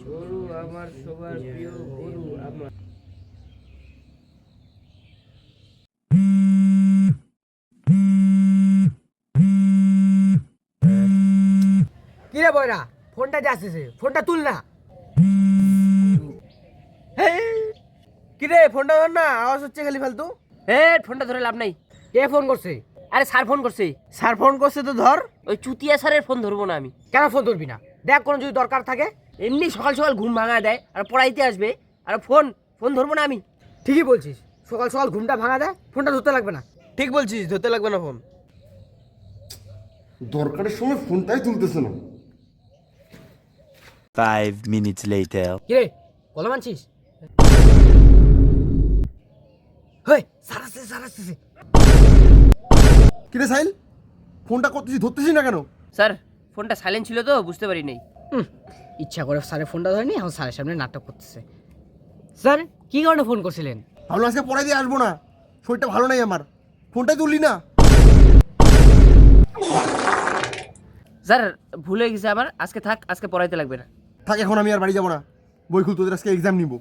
সরু আমার সবার প্রিয় গরু আমার। কিরে বয়রা, ফোনটা যে আসতেছে, ফোনটা তুল না। কিরে ফোনটা ধর না, আওয়াজ হচ্ছে খালি ফালতু। ফোনটা ধরে লাভ নাই। কে ফোন করছে? আরে স্যার ফোন করছে। স্যার ফোন করছে তো ধর। ওই চুতিয়া স্যারের ফোন ধরবো না আমি। কেন ফোন ধরবি না? দেখ কোনো যদি দরকার থাকে। এমনি সকাল সকাল ঘুম ভাঙা দেয় আর পড়াইতে আসবে, আর ফোন ফোন ধরবো না আমি। ঠিকই বলছিস, সকাল সকাল ঘুমটা ভাঙা দেয়, ফোনটা ধরতে লাগবে না। ঠিক বলছিস, ধরতে লাগবে না ফোন। দরকারের সময় ফোনটাই তুলতেছে না। 5 minutes later. কিরে কলম আনছিস? হেই, স্যার আসতেছে, স্যার আসতেছে। কিরে সাইল, ফোনটা করতেছি ধরতেছি না কেন? স্যার ফোনটা সাইলেন্ট ছিল তো বুঝতে পারি নাই। ইচ্ছা করে স্যারের ফোনটা ধরেনি, এখন স্যারের সামনে নাটক করতেছে। স্যার কি কারণে ফোন করছিলেন? ভাবলাম আজকে পড়াই দিয়ে আসবো না, শরীরটা ভালো নাই আমার, ফোনটাই তুললি না। স্যার ভুল হয়ে গেছে আমার, আজকে থাক, আজকে পড়াইতে লাগবে না। থাক, এখন আমি আর বাড়ি যাবো না, বই খুল, তোদের আজকে এক্সাম নিব।